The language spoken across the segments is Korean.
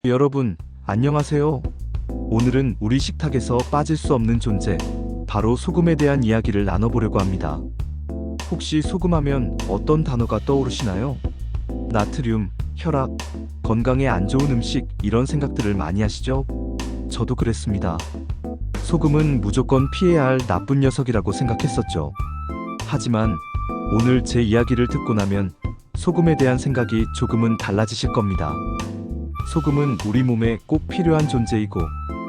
여러분, 안녕하세요. 오늘은 우리 식탁에서 빠질 수 없는 존재, 바로 소금에 대한 이야기를 나눠보려고 합니다. 혹시 소금하면 어떤 단어가 떠오르시나요? 나트륨, 혈압, 건강에 안 좋은 음식, 이런 생각들을 많이 하시죠? 저도 그랬습니다. 소금은 무조건 피해야 할 나쁜 녀석이라고 생각했었죠. 하지만 오늘 제 이야기를 듣고 나면 소금에 대한 생각이 조금은 달라지실 겁니다. 소금은 우리 몸에 꼭 필요한 존재이고,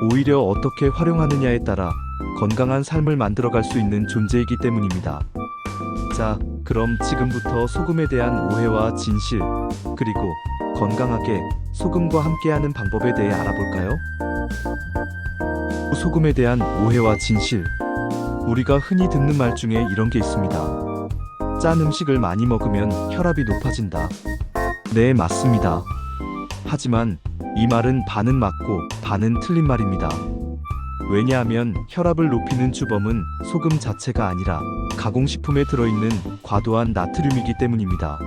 오히려 어떻게 활용하느냐에 따라 건강한 삶을 만들어갈 수 있는 존재이기 때문입니다. 자, 그럼 지금부터 소금에 대한 오해와 진실, 그리고 건강하게 소금과 함께하는 방법에 대해 알아볼까요? 소금에 대한 오해와 진실. 우리가 흔히 듣는 말 중에 이런 게 있습니다. 짠 음식을 많이 먹으면 혈압이 높아진다. 네, 맞습니다. 하지만 이 말은 반은 맞고 반은 틀린 말입니다. 왜냐하면 혈압을 높이는 주범은 소금 자체가 아니라 가공식품에 들어있는 과도한 나트륨이기 때문입니다.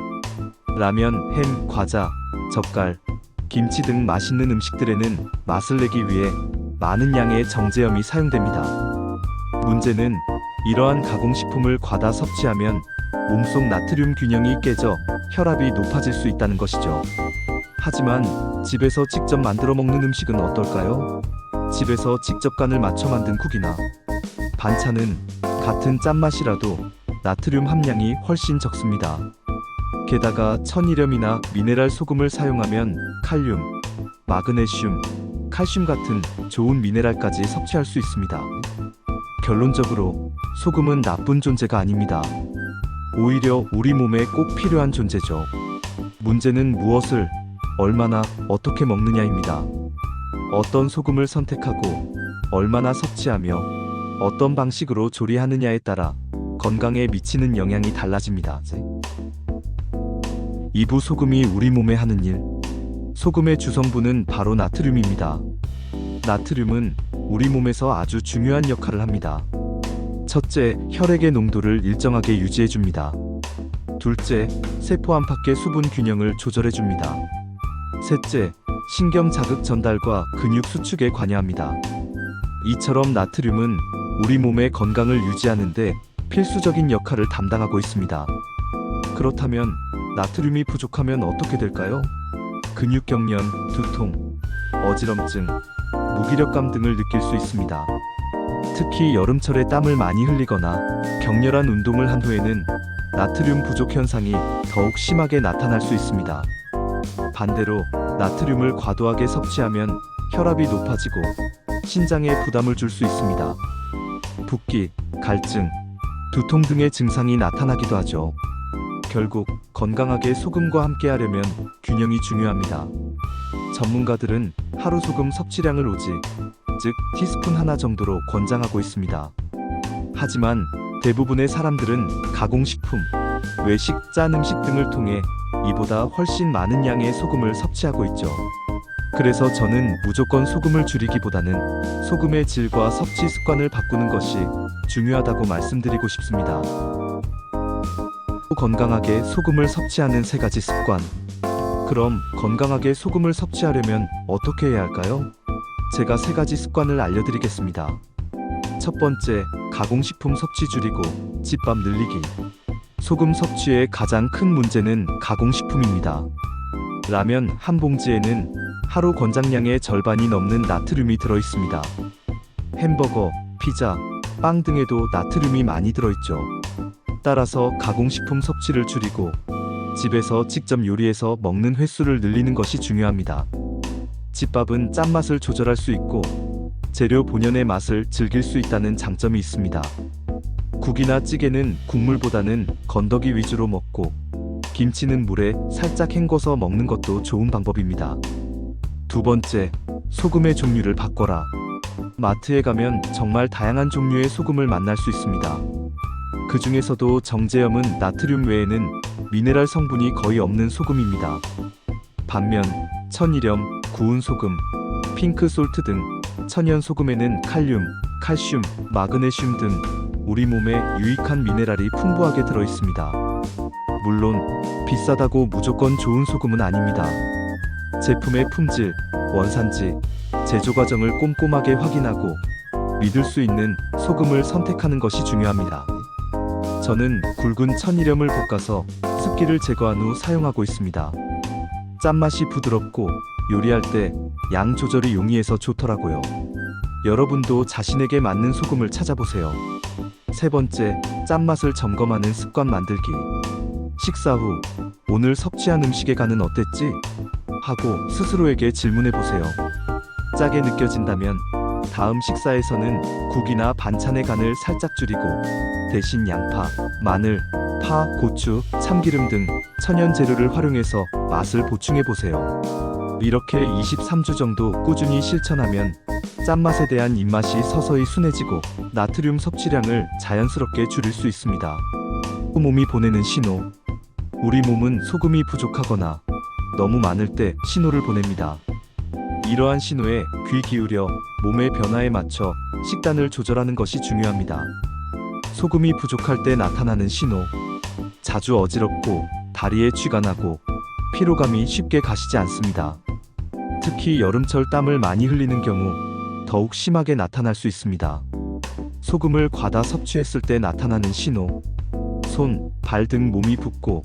라면, 햄, 과자, 젓갈, 김치 등 맛있는 음식들에는 맛을 내기 위해 많은 양의 정제염이 사용됩니다. 문제는 이러한 가공식품을 과다 섭취하면 몸속 나트륨 균형이 깨져 혈압이 높아질 수 있다는 것이죠. 하지만 집에서 직접 만들어 먹는 음식은 어떨까요? 집에서 직접 간을 맞춰 만든 국이나 반찬은 같은 짠맛이라도 나트륨 함량이 훨씬 적습니다. 게다가 천일염이나 미네랄 소금을 사용하면 칼륨, 마그네슘, 칼슘 같은 좋은 미네랄까지 섭취할 수 있습니다. 결론적으로 소금은 나쁜 존재가 아닙니다. 오히려 우리 몸에 꼭 필요한 존재죠. 문제는 무엇을, 얼마나, 어떻게 먹느냐입니다. 어떤 소금을 선택하고 얼마나 섭취하며 어떤 방식으로 조리하느냐에 따라 건강에 미치는 영향이 달라집니다. 2부 소금이 우리 몸에 하는 일. 소금의 주성분은 바로 나트륨입니다. 나트륨은 우리 몸에서 아주 중요한 역할을 합니다. 첫째, 혈액의 농도를 일정하게 유지해줍니다. 둘째, 세포 안팎의 수분 균형을 조절해줍니다. 셋째, 신경 자극 전달과 근육 수축에 관여합니다. 이처럼 나트륨은 우리 몸의 건강을 유지하는데 필수적인 역할을 담당하고 있습니다. 그렇다면 나트륨이 부족하면 어떻게 될까요? 근육경련, 두통, 어지럼증, 무기력감 등을 느낄 수 있습니다. 특히 여름철에 땀을 많이 흘리거나 격렬한 운동을 한 후에는 나트륨 부족 현상이 더욱 심하게 나타날 수 있습니다. 반대로 나트륨을 과도하게 섭취하면 혈압이 높아지고 신장에 부담을 줄 수 있습니다. 붓기, 갈증, 두통 등의 증상이 나타나기도 하죠. 결국 건강하게 소금과 함께하려면 균형이 중요합니다. 전문가들은 하루 소금 섭취량을 오직, 즉 티스푼 하나 정도로 권장하고 있습니다. 하지만 대부분의 사람들은 가공식품, 외식, 짠 음식 등을 통해 이보다 훨씬 많은 양의 소금을 섭취하고 있죠. 그래서 저는 무조건 소금을 줄이기보다는 소금의 질과 섭취 습관을 바꾸는 것이 중요하다고 말씀드리고 싶습니다. 건강하게 소금을 섭취하는 3가지 습관. 그럼 건강하게 소금을 섭취하려면 어떻게 해야 할까요? 제가 3가지 습관을 알려드리겠습니다. 첫 번째, 가공식품 섭취 줄이고 집밥 늘리기. 소금 섭취의 가장 큰 문제는 가공식품입니다. 라면 한 봉지에는 하루 권장량의 절반이 넘는 나트륨이 들어있습니다. 햄버거, 피자, 빵 등에도 나트륨이 많이 들어있죠. 따라서 가공식품 섭취를 줄이고 집에서 직접 요리해서 먹는 횟수를 늘리는 것이 중요합니다. 집밥은 짠맛을 조절할 수 있고 재료 본연의 맛을 즐길 수 있다는 장점이 있습니다. 국이나 찌개는 국물보다는 건더기 위주로 먹고 김치는 물에 살짝 헹궈서 먹는 것도 좋은 방법입니다. 두 번째, 소금의 종류를 바꿔라. 마트에 가면 정말 다양한 종류의 소금을 만날 수 있습니다. 그 중에서도 정제염은 나트륨 외에는 미네랄 성분이 거의 없는 소금입니다. 반면 천일염, 구운 소금, 핑크솔트 등 천연 소금에는 칼륨, 칼슘, 마그네슘 등 우리 몸에 유익한 미네랄이 풍부하게 들어있습니다. 물론 비싸다고 무조건 좋은 소금은 아닙니다. 제품의 품질, 원산지, 제조 과정을 꼼꼼하게 확인하고 믿을 수 있는 소금을 선택하는 것이 중요합니다. 저는 굵은 천일염을 볶아서 습기를 제거한 후 사용하고 있습니다. 짠맛이 부드럽고 요리할 때 양 조절이 용이해서 좋더라고요. 여러분도 자신에게 맞는 소금을 찾아보세요. 세 번째, 짠맛을 점검하는 습관 만들기. 식사 후 오늘 섭취한 음식의 간은 어땠지? 하고 스스로에게 질문해보세요. 짜게 느껴진다면 다음 식사에서는 국이나 반찬의 간을 살짝 줄이고 대신 양파, 마늘, 파, 고추, 참기름 등 천연 재료를 활용해서 맛을 보충해보세요. 이렇게 23주 정도 꾸준히 실천하면 짠맛에 대한 입맛이 서서히 순해지고 나트륨 섭취량을 자연스럽게 줄일 수 있습니다. 몸이 보내는 신호. 우리 몸은 소금이 부족하거나 너무 많을 때 신호를 보냅니다. 이러한 신호에 귀 기울여 몸의 변화에 맞춰 식단을 조절하는 것이 중요합니다. 소금이 부족할 때 나타나는 신호. 자주 어지럽고 다리에 쥐가 나고 피로감이 쉽게 가시지 않습니다. 특히 여름철 땀을 많이 흘리는 경우 더욱 심하게 나타날 수 있습니다. 소금을 과다 섭취했을 때 나타나는 신호. 손, 발 등 몸이 붓고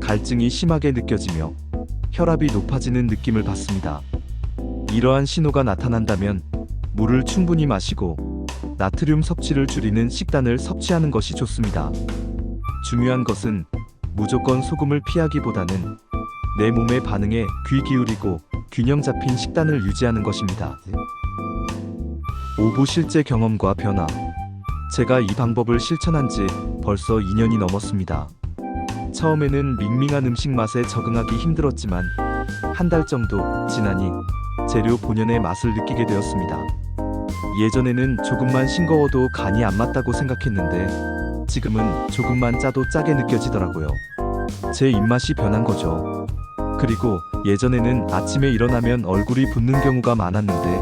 갈증이 심하게 느껴지며 혈압이 높아지는 느낌을 받습니다. 이러한 신호가 나타난다면 물을 충분히 마시고 나트륨 섭취를 줄이는 식단을 섭취하는 것이 좋습니다. 중요한 것은 무조건 소금을 피하기보다는 내 몸의 반응에 귀 기울이고 균형 잡힌 식단을 유지하는 것입니다. 5부 실제 경험과 변화. 제가 이 방법을 실천한 지 벌써 2년이 넘었습니다. 처음에는 밍밍한 음식 맛에 적응하기 힘들었지만 한 달 정도 지나니 재료 본연의 맛을 느끼게 되었습니다. 예전에는 조금만 싱거워도 간이 안 맞다고 생각했는데 지금은 조금만 짜도 짜게 느껴지더라고요. 제 입맛이 변한 거죠. 그리고 예전에는 아침에 일어나면 얼굴이 붓는 경우가 많았는데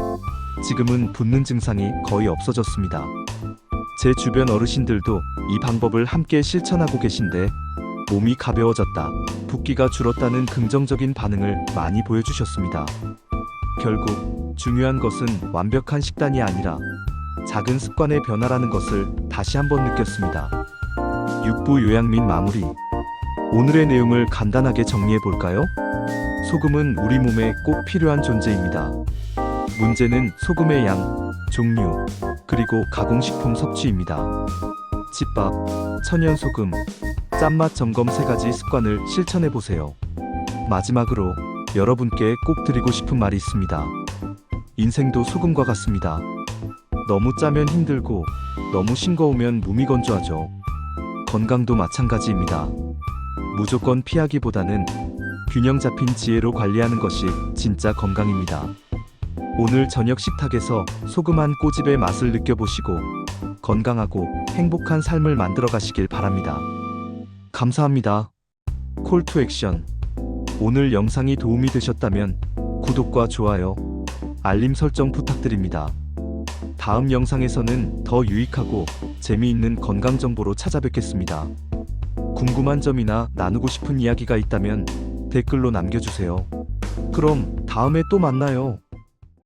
지금은 붓는 증상이 거의 없어졌습니다. 제 주변 어르신들도 이 방법을 함께 실천하고 계신데 몸이 가벼워졌다, 붓기가 줄었다는 긍정적인 반응을 많이 보여주셨습니다. 결국 중요한 것은 완벽한 식단이 아니라 작은 습관의 변화라는 것을 다시 한번 느꼈습니다. 6부 요약 및 마무리. 오늘의 내용을 간단하게 정리해 볼까요? 소금은 우리 몸에 꼭 필요한 존재입니다. 문제는 소금의 양, 종류, 그리고 가공식품 섭취입니다. 집밥, 천연소금, 짠맛 점검 3가지 습관을 실천해 보세요. 마지막으로 여러분께 꼭 드리고 싶은 말이 있습니다. 인생도 소금과 같습니다. 너무 짜면 힘들고 너무 싱거우면 몸이 건조하죠. 건강도 마찬가지입니다. 무조건 피하기보다는 균형 잡힌 지혜로 관리하는 것이 진짜 건강입니다. 오늘 저녁 식탁에서 소금 한 꼬집의 맛을 느껴보시고 건강하고 행복한 삶을 만들어 가시길 바랍니다. 감사합니다. 콜 투 액션. 오늘 영상이 도움이 되셨다면 구독과 좋아요, 알림 설정 부탁드립니다. 다음 영상에서는 더 유익하고 재미있는 건강 정보로 찾아뵙겠습니다. 궁금한 점이나 나누고 싶은 이야기가 있다면 댓글로 남겨주세요. 그럼 다음에 또 만나요.